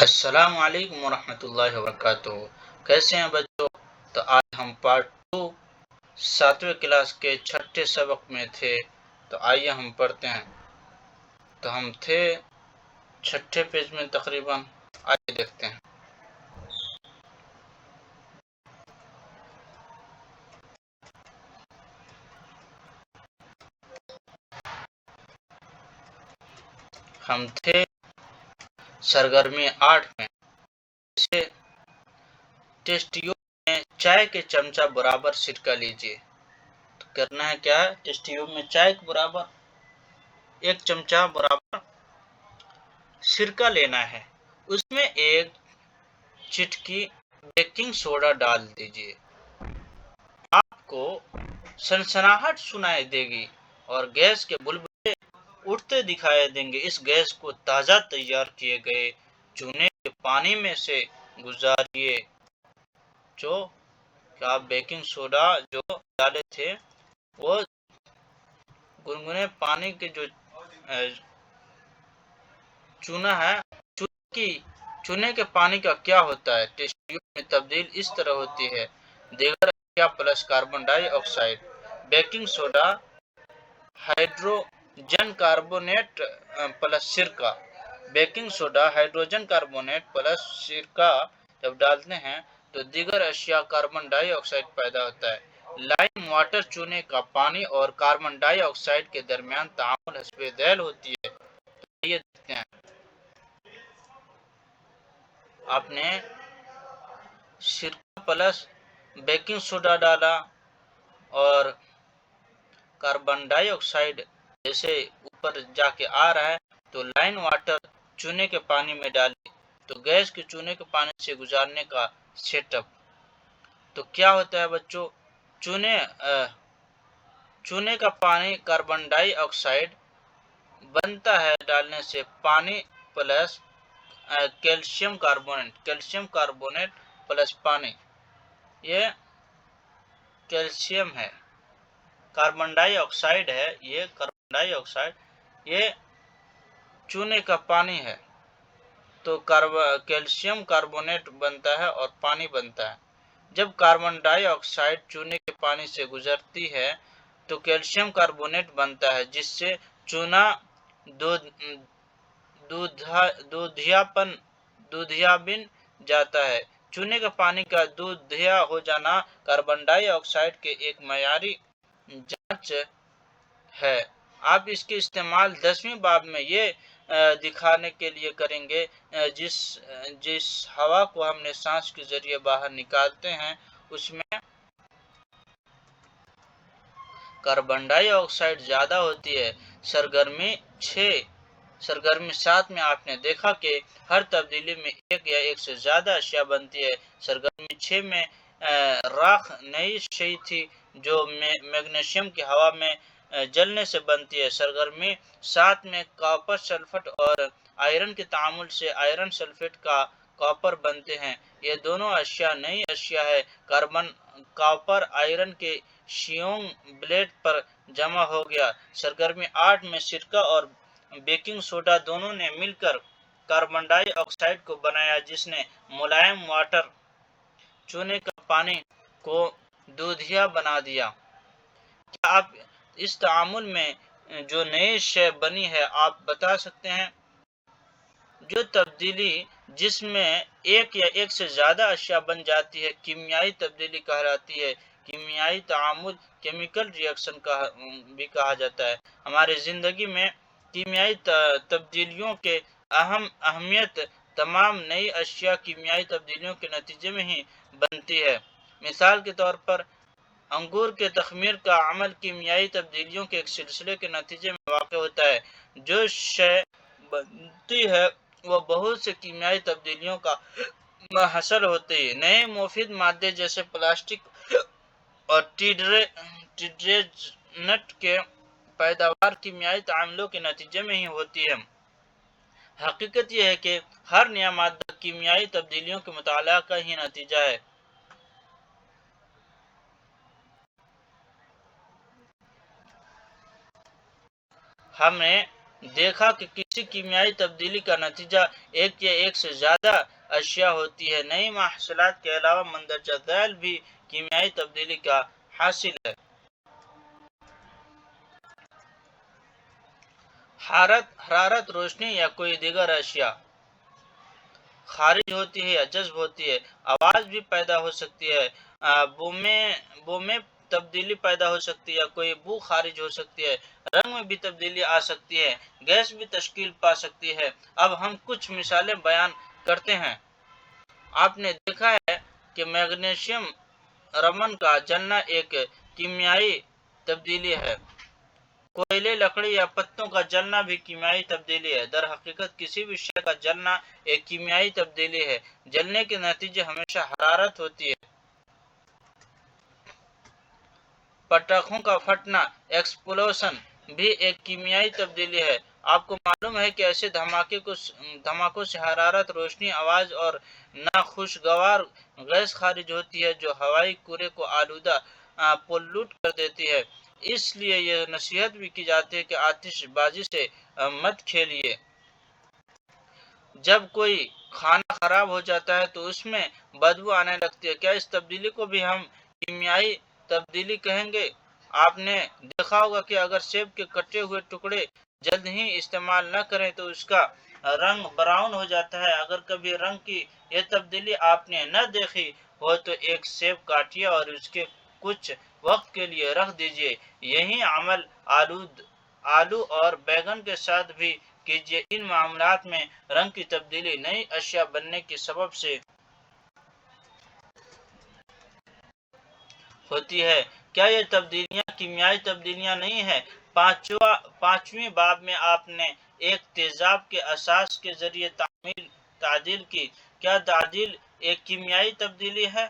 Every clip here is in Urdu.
السلام علیکم ورحمۃ اللہ وبرکاتہ۔ کیسے ہیں بچوں؟ تو آج ہم پارٹ 2 ساتویں کلاس کے چھٹے سبق میں تھے، تو آئیے ہم پڑھتے ہیں۔ تو ہم تھے چھٹے پیج میں تقریباً، آئیے دیکھتے ہیں۔ ہم تھے سرگرمی 8 میں، اسے ٹیسٹ ٹیوب میں چائے کے چمچہ برابر سرکہ لیجیے۔ تو کرنا ہے کیا ہے؟ ٹیسٹ ٹیوب میں چائے کے برابر 1 چمچہ برابر سرکہ لینا ہے، اس میں 1 چٹکی بیکنگ سوڈا ڈال دیجیے۔ آپ کو سنسناہٹ سنائی دے گی اور گیس کے بلبلے اٹھتے دکھائی دیں گے۔ اس گیس کو تازہ تیار کیے گئے چونے کے پانی میں سے گزاریے۔ جو کہ آپ بیکنگ سوڈا جو ڈالے تھے وہ گنگنے پانی کے جو چونا ہے، چونے کے پانی کا کیا ہوتا ہے؟ ٹیسٹ ٹیوب میں تبدیل اس طرح ہوتی ہے: دیگر اشیاء پلس کاربن ڈائی آکسائڈ، baking soda, hydrogen carbonate plus سرکہ۔ Baking soda, hydrogen carbonate plus سرکہ جب ڈالتے ہیں تو دیگر اشیاء کاربن ڈائی آکسائڈ پیدا ہوتا ہے۔ لائم واٹر چونے کا پانی اور کاربن ڈائی آکسائڈ کے درمیان تعامل حسب ذیل ہوتی ہے۔ یہ دیکھتے ہیں، آپ نے سرکہ پلس بیکنگ سوڈا ڈالا اور کاربن ڈائی آکسائڈ جیسے اوپر جا کے آ رہا ہے تو لائن واٹر چونے کے پانی میں ڈالی تو گیس کے چونے کے پانی سے گزارنے کا سیٹ اپ۔ تو کیا ہوتا ہے بچوں؟ چونے کا پانی کاربن ڈائی آکسائڈ بنتا ہے ڈالنے سے، پانی پلس کیلشیم کاربونیٹ پلس پانی، یہ کیلشیم ہے، کاربن ڈائی آکسائڈ ہے، یہ کاربن ڈائی آکسائڈ یہ چونے کا پانی ہے، تو کیلشیم کاربونیٹ بنتا ہے اور پانی بنتا ہے۔ جب کاربن ڈائی آکسائڈ چونے کے پانی سے گزرتی ہے تو کیلشیم کاربونیٹ بنتا ہے، جس سے چونا دودھیا بن جاتا ہے۔ چونے کے پانی کا دودھیا ہو جانا کاربن ڈائی آکسائڈ کے ایک معیاری جانچ ہے۔ آپ اس کے استعمال 10ویں باب میں یہ دکھانے کے لیے کریں گے، جس ہوا کو ہم نے سانس کے ذریعے باہر نکالتے ہیں اس میں کاربن ڈائی آکسائڈ زیادہ ہوتی ہے۔ سرگرمی 7 میں آپ نے دیکھا کہ ہر تبدیلی میں 1 یا 1 سے زیادہ اشیاء بنتی ہے۔ سرگرمی 6 میں راکھ نئی شے تھی جو میگنیشیم کی ہوا میں جلنے سے بنتی ہے۔ سرگرمی 7 میں کاپر سلفیٹ اور آئرن کے تعامل سے آئرن سلفیٹ کا کاپر بنتے ہیں۔ یہ دونوں اشیاء نئی اشیاء ہے۔ کاپر آئرن کے شیوم بلیڈ پر جمع ہو گیا۔ سرگرمی 8 میں سرکہ اور بیکنگ سوڈا دونوں نے مل کر کاربن ڈائی آکسائڈ کو بنایا، جس نے ملائم واٹر چونے کا پانی کو دودھیا بنا دیا۔ کیا آپ اس تعامل میں جو نئی شے بنی ہے آپ بتا سکتے ہیں؟ جو تبدیلی جس میں 1 یا 1 سے زیادہ اشیاء بن جاتی ہے کیمیائی تبدیلی کہلاتی ہے۔ کیمیائی تعامل کیمیکل ریئیکشن بھی کہا جاتا ہے۔ ہماری زندگی میں کیمیائی تبدیلیوں کے اہمیت تمام نئی اشیاء کیمیائی تبدیلیوں کے نتیجے میں ہی بنتی ہے۔ مثال کے طور پر انگور کے تخمیر کا عمل کیمیائی تبدیلیوں کے ایک سلسلے کے نتیجے میں واقع ہوتا ہے۔ جو شے بنتی ہے وہ بہت سے کیمیائی تبدیلیوں کا حاصل ہوتی ہے۔ نئے مفید مادے جیسے پلاسٹک اور ڈٹرجنٹ کے پیداوار کیمیائی تعاملوں کے نتیجے میں ہی ہوتی ہے۔ حقیقت یہ ہے کہ ہر نیا مادہ کیمیائی تبدیلیوں کے مطالعہ کا ہی نتیجہ ہے۔ ہمیں دیکھا کہ کسی کیمیائی تبدیلی کا نتیجہ ایک یا ایک سے زیادہ اشیاء ہوتی ہے۔ نئی محصولات کے علاوہ مندرجہ ذیل بھی کیمیائی تبدیلی کا حاصل ہے۔ حرارت، روشنی یا کوئی دیگر اشیاء خارج ہوتی ہے یا جذب ہوتی ہے۔ آواز بھی پیدا ہو سکتی ہے، بو میں تبدیلی پیدا ہو سکتی ہے یا کوئی بو خارج ہو سکتی ہے، رنگ میں بھی تبدیلی آ سکتی ہے، گیس بھی تشکیل پا سکتی ہے۔ اب ہم کچھ مثالیں بیان کرتے ہیں۔ آپ نے دیکھا ہے کہ میگنیشیم رمن کا جلنا ایک کیمیائی تبدیلی ہے۔ کوئلے، لکڑی یا پتوں کا جلنا بھی کیمیائی تبدیلی ہے۔ در حقیقت کسی بھی شے کا جلنا ایک کیمیائی تبدیلی ہے۔ جلنے کے نتیجے ہمیشہ حرارت ہوتی ہے۔ پٹاخوں کا پھٹنا، ایکسپلوژن، بھی ایک کیمیائی تبدیلی ہے۔ آپ کو معلوم ہے کہ ایسے دھماکوں سے حرارت، روشنی، آواز اور ناخوشگوار گیس خارج ہوتی ہے جو ہوائی کورے کو آلودہ پولوٹ کر دیتی ہے۔ اس لیے یہ نصیحت بھی کی جاتی ہے کہ آتش بازی سے مت کھیلیے۔ جب کوئی کھانا خراب ہو جاتا ہے تو اس میں بدبو آنے لگتی ہے۔ کیا اس تبدیلی کو بھی ہم کیمیائی تبدیلی کہیں گے؟ آپ نے دیکھا ہوگا کہ اگر سیب کے کٹے ہوئے ٹکڑے جلد ہی استعمال نہ کریں تو اس کا رنگ براؤن ہو جاتا ہے۔ اگر کبھی رنگ کی یہ تبدیلی آپ نے نہ دیکھی ہو تو ایک سیب کاٹیے اور اس کے کچھ وقت کے لیے رکھ دیجیے۔ یہی عمل آلو اور بیگن کے ساتھ بھی کیجیے۔ ان معاملات میں رنگ کی تبدیلی نئی اشیاء بننے کے سبب سے ہوتی ہے۔ کیا یہ تبدیلیاں کیمیائی تبدیلیاں نہیں ہیں؟ پانچویں باب میں آپ نے ایک تیزاب کے اساس کے ذریعے تعدیل کی۔ کیا تعدیل ایک کیمیائی تبدیلی ہے؟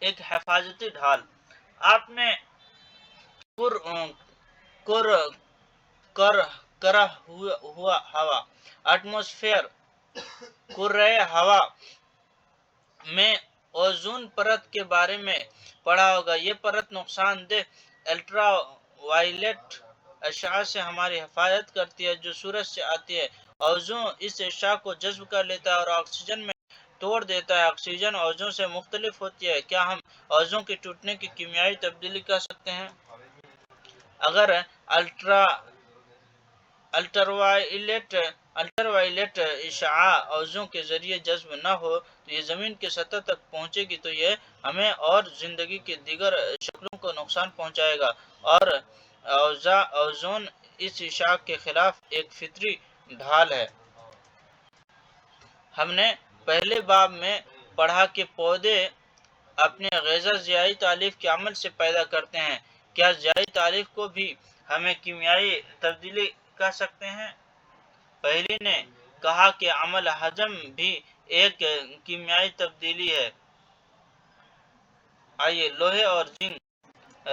ایک حفاظتی ڈھال۔ آپ نے کرہ ہوا ہوا ایٹماسفیئر، کرۂ ہوا میں اوزون پرت کے بارے میں پڑھا ہوگا۔ یہ پرت نقصان دہ الٹرا وائلیٹ اشعاع سے ہماری حفاظت کرتی ہے جو سورج سے آتی ہے۔ اوزون اس اشعاع کو جذب کر لیتا ہے اور آکسیجن میں توڑ دیتا ہے۔ آکسیجن اوزون سے مختلف ہوتی ہے۔ کیا ہم اوزون کے ٹوٹنے کی کیمیائی تبدیلی کر سکتے ہیں؟ اگر الٹراوائلیٹ اشعاع اوزون کے ذریعے جذب نہ ہو تو یہ زمین کی سطح تک پہنچے گی تو یہ ہمیں اور زندگی کی دیگر شکلوں کو نقصان پہنچائے گا، اور اوزون اس اشعاع کے خلاف ایک فطری ڈھال ہے۔ ہم نے پہلے باب میں پڑھا کہ پودے اپنے غذا ضیائی تالیف کے عمل سے پیدا کرتے ہیں۔ کیا ضیائی تالیف کو بھی ہمیں کیمیائی تبدیلی کہہ سکتے ہیں؟ پہلی نے کہا کہ عمل ہضم بھی ایک کیمیائی تبدیلی ہے۔ آئیے لوہے اور زنک،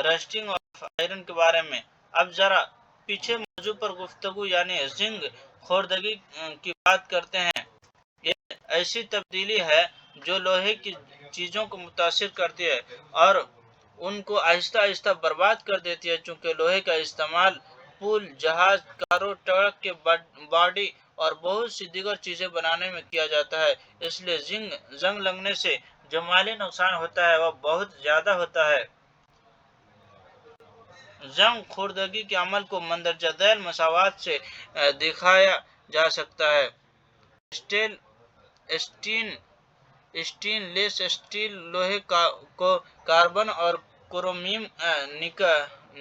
رسٹنگ آف آئرن کے بارے میں اب ذرا پیچھے موضوع پر گفتگو یعنی زنک خوردگی کی بات کرتے ہیں۔ یہ ایسی تبدیلی ہے جو لوہے کی چیزوں کو متاثر کرتی ہے اور ان کو آہستہ آہستہ برباد کر دیتی ہے۔ چونکہ لوہے کا استعمال پل، جہاز، کاروں، ٹرک کے باڈی اور بہت سی دیگر چیزیں بنانے میں کیا جاتا ہے، اس لیے زنگ لگنے سے جو مالی نقصان ہوتا ہے وہ بہت زیادہ ہوتا ہے۔ زنگ خوردگی کے عمل کو مندرجہ ذیل مساوات سے دکھایا جا سکتا ہے۔ اسٹین لیس اسٹیل لوہے کو کاربن اور کرومیم،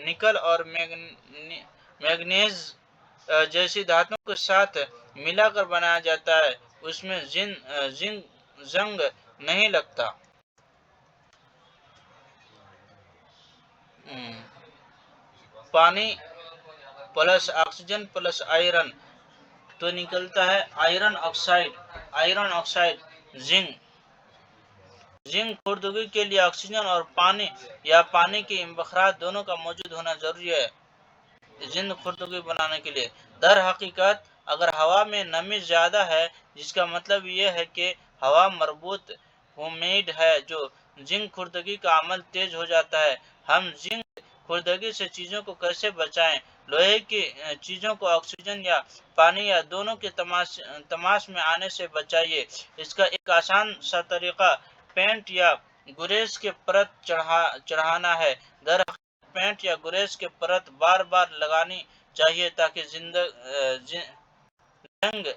نکل اور مینگنیز جیسی دھاتوں کے ساتھ ملا کر بنایا جاتا ہے۔ اس میں زنگ نہیں لگتا۔ پانی پلس آکسیجن پلس آئرن تو نکلتا ہے آئرن آکسائڈ۔ زنک خوردگی کے لیے آکسیجن اور پانی یا پانی کے انبخارات دونوں کا موجود ہونا ضروری ہے زنک خوردگی بنانے کے لیے۔ در حقیقت اگر ہوا میں نمی زیادہ ہے، جس کا مطلب یہ ہے کہ ہوا مربوط ہومیڈ ہے جو زنک خوردگی کا عمل تیز ہو جاتا ہے۔ ہم زنک خوردگی سے چیزوں کو کیسے بچائیں؟ لوہے کی چیزوں کو آکسیجن یا پانی یا دونوں کے تماس میں آنے سے بچائیے۔ اس کا ایک آسان سا طریقہ پینٹ یا گریز کے پرت چڑھانا ہے۔ درحقیقت پینٹ یا گریز کے پرت بار بار لگانی چاہیے تاکہ جنگ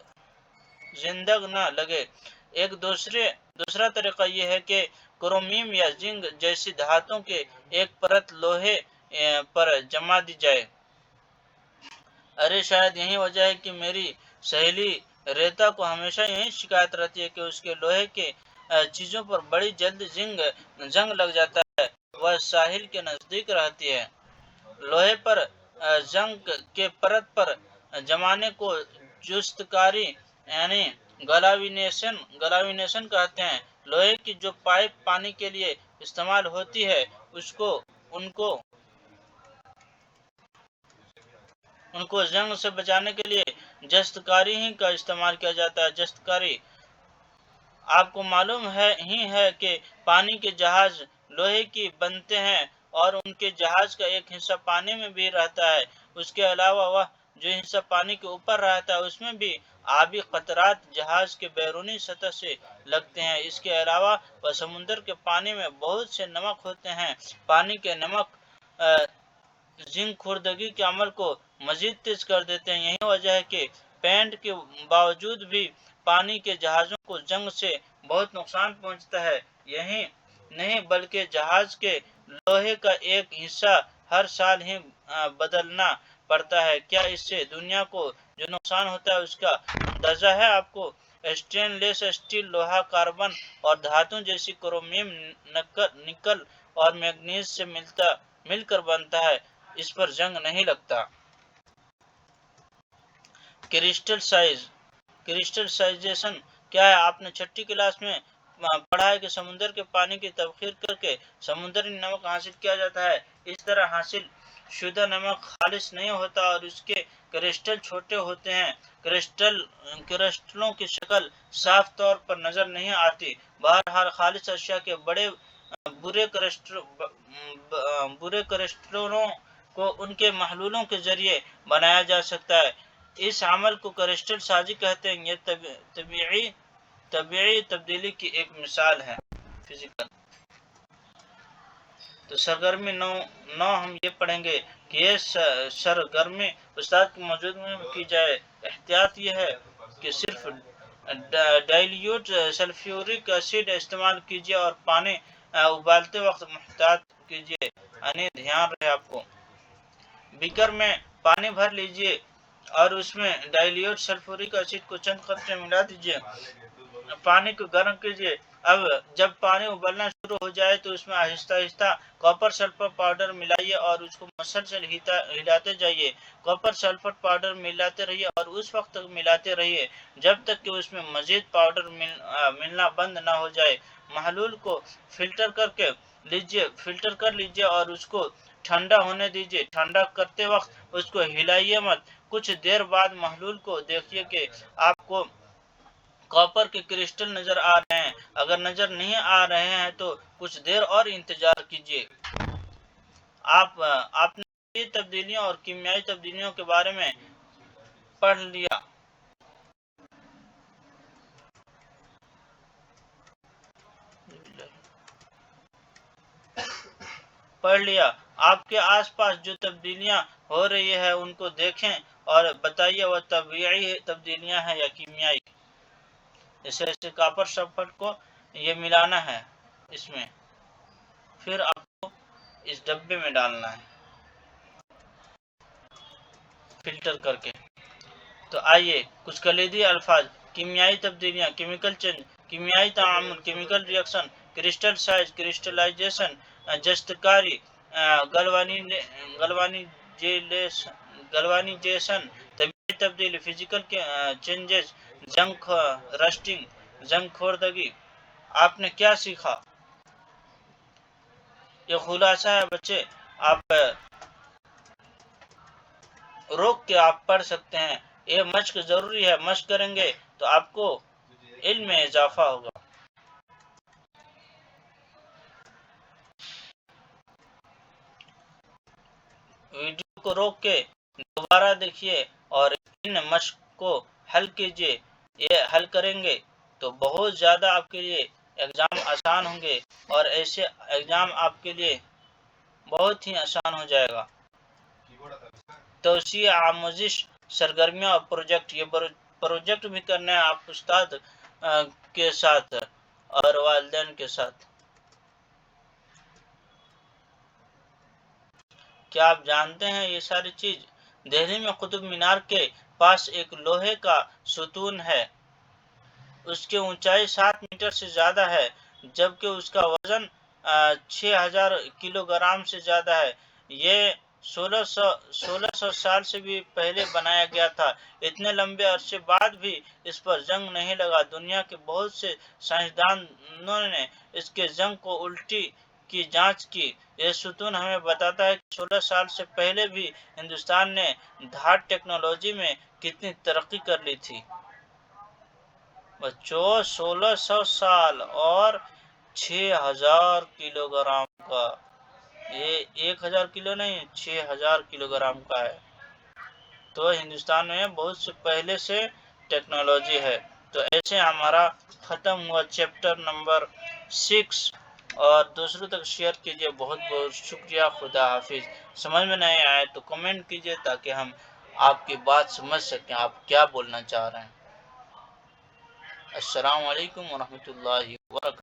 زندگ نہ لگے۔ ایک دوسرا طریقہ یہ ہے کہ کرومیم یا زنک جیسی دھاتوں کے ایک پرت لوہے پر جما دی جائے۔ ارے شاید یہی وجہ ہے کہ میری سہیلی ریتا کو ہمیشہ یہی شکایت رہتی ہے کہ اس کے لوہے کے چیزوں پر بڑی جلد زنگ لگ جاتا ہے۔ وہ ساحل کے نزدیک رہتی ہے۔ لوہے پر زنک کے پرت پر جمانے کو جستکاری یعنی گلاوینیشن کہتے ہیں۔ لوہے کی جو پائپ پانی کے لیے استعمال ہوتی ہے ان کو زنگ سے بچانے کے لیے جستکاری ہی کا استعمال کیا جاتا ہے۔ جستکاری آپ کو معلوم ہے کہ پانی کے جہاز لوہے کی بنتے ہیں اور ان کے جہاز کا ایک حصہ پانی میں بھی رہتا ہے۔ اس کے علاوہ وہ جو حصہ پانی کے اوپر رہتا ہے اس میں بھی آبی قطرات جہاز کے بیرونی سطح سے لگتے ہیں۔ اس کے علاوہ وہ سمندر کے پانی میں بہت سے نمک ہوتے ہیں۔ پانی کے نمک زنک خوردگی کے عمل کو مزید تیز کر دیتے ہیں۔ یہی وجہ ہے کہ پینٹ کے باوجود بھی پانی کے جہازوں کو زنگ سے بہت نقصان پہنچتا ہے۔ یہی نہیں بلکہ جہاز کے لوہے کا ایک حصہ ہر سال ہی بدلنا پڑتا ہے۔ کیا اس سے دنیا کو جو نقصان ہوتا ہے اس کا اندازہ ہے آپ کو؟ اسٹین لیس اسٹیل لوہا کاربن اور دھاتوں جیسی کرومیم نکل اور مینگنیز سے مل کر بنتا ہے۔ اس پر زنگ نہیں لگتا۔ کرسٹلائزیشن کیا ہے؟ آپ نے چھٹی کلاس میں پڑھا ہے کہ سمندر کے پانی کی تبخیر کر کے سمندری نمک حاصل کیا جاتا ہے۔ اس طرح حاصل شدہ نمک خالص نہیں ہوتا اور اس کے کرسٹل چھوٹے ہوتے ہیں۔ کرسٹلوں کی شکل صاف طور پر نظر نہیں آتی۔ بہرحال خالص اشیاء کے برے کرسٹلوں کو ان کے محلولوں کے ذریعے بنایا جا سکتا ہے۔ اس عمل کو کرسٹل سازی کہتے ہیں۔ یہ طبیعی تبدیلی کی ایک مثال ہے۔ فزیکل تو سرگرمی 9 ہم یہ پڑھیں گے کہ یہ سرگرمی استاد کی موجودگی میں کی جائے۔ احتیاط یہ ہے کہ صرف ڈائلیوٹ سلفیورک ایسڈ استعمال کیجیے اور پانی ابالتے وقت محتاط کیجیے۔ یعنی دھیان رہے آپ کو۔ بیکر میں پانی بھر لیجیے اور اس میں ڈائلیوٹ سلفیورک ایسڈ کو چند قطرے ملا دیجیے۔ پانی کو گرم کیجیے۔ اب جب پانی ابلنا شروع ہو جائے تو اس میں آہستہ آہستہ کاپر سلفر پاؤڈر ملائیے اور اس کو مسلسل ہلاتے جائیے۔ کاپر سلفر پاؤڈر ملاتے رہیے اور اس وقت تک ملاتے رہیے جب تک کہ اس میں مزید پاؤڈر ملنا بند نہ ہو جائے۔ محلول کو فلٹر کر لیجیے اور اس کو ٹھنڈا ہونے دیجیے۔ ٹھنڈا کرتے وقت اس کو ہلائیے مت۔ کچھ دیر بعد محلول کو دیکھیے کہ آپ کو کاپر کے کرسٹل نظر آ رہے ہیں۔ اگر نظر نہیں آ رہے ہیں تو کچھ دیر اور انتظار کیجیے۔ آپ نے فزیکی تبدیلیوں اور کیمیائی تبدیلیوں کے بارے میں پڑھ لیا۔ آپ کے آس پاس جو تبدیلیاں ہو رہی ہیں ان کو دیکھیں اور بتائیے وہ طبیعی تبدیلیاں ہیں یا کیمیائی۔ جیسے کاپر سلفیٹ کو یہ ملانا ہے اس میں، پھر آپ کو اس ڈبے میں ڈالنا ہے فلٹر کر کے۔ تو آئیے کچھ کلیدی الفاظ: کیمیائی تبدیلیاں، کیمیکل چینج، کیمیائی تعامل، chemical reaction, crystal size, crystallization, جستکاری، گلوانائزیشن، طبیعی تبدیلی، physical changes, zinc rusting, zinc خوردگی۔ آپ نے کیا سیکھا؟ یہ خلاصہ ہے بچے، آپ روک کے آپ پڑھ سکتے ہیں۔ یہ مشق ضروری ہے، مشق کریں گے تو آپ کو علم میں اضافہ ہوگا۔ ویڈیو کو روک کے دوبارہ دیکھیے اور ان مشق کو حل کیجیے. یہ حل کریں گے تو بہت زیادہ آپ کے لیے ایگزام آسان ہوں گے اور ایسے ایگزام آپ کے لیے بہت ہی آسان ہو جائے گا. توسیع آموزش سرگرمیاں اور پروجیکٹ. یہ پروجیکٹ بھی کرنا ہے آپ استاد کے ساتھ اور والدین کے ساتھ. کیا آپ جانتے ہیں یہ ساری چیز؟ دہلی میں قطب مینار کے پاس ایک لوہے کا ستون ہے. اس کی اونچائی 7 میٹر سے زیادہ ہے جبکہ اس کا وزن 6,000 کلو گرام سے زیادہ ہے. یہ 1600 سال سے بھی پہلے بنایا گیا تھا. اتنے لمبے عرصے بعد بھی اس پر زنگ نہیں لگا. دنیا کے بہت سے سائنسدانوں نے اس کے زنگ کو الٹی کی جانچ کی. یہ ستون ہمیں بتاتا ہے کہ 16 سال سے پہلے بھی ہندوستان نے دھات ٹیکنالوجی میں کتنی ترقی کر لی تھی. بچوں 1600 سال اور 6,000 کلو گرام کا. یہ 1,000 کلو نہیں 6,000 کلو گرام کا ہے. تو ہندوستان میں بہت سے پہلے سے ٹیکنالوجی ہے. تو ایسے ہمارا ختم ہوا چیپٹر نمبر 6 اور دوسروں تک شیئر کیجئے. بہت بہت شکریہ. خدا حافظ. سمجھ میں نہیں آئے تو کمنٹ کیجئے تاکہ ہم آپ کی بات سمجھ سکیں آپ کیا بولنا چاہ رہے ہیں. السلام علیکم ورحمۃ اللہ وبرکاتہ.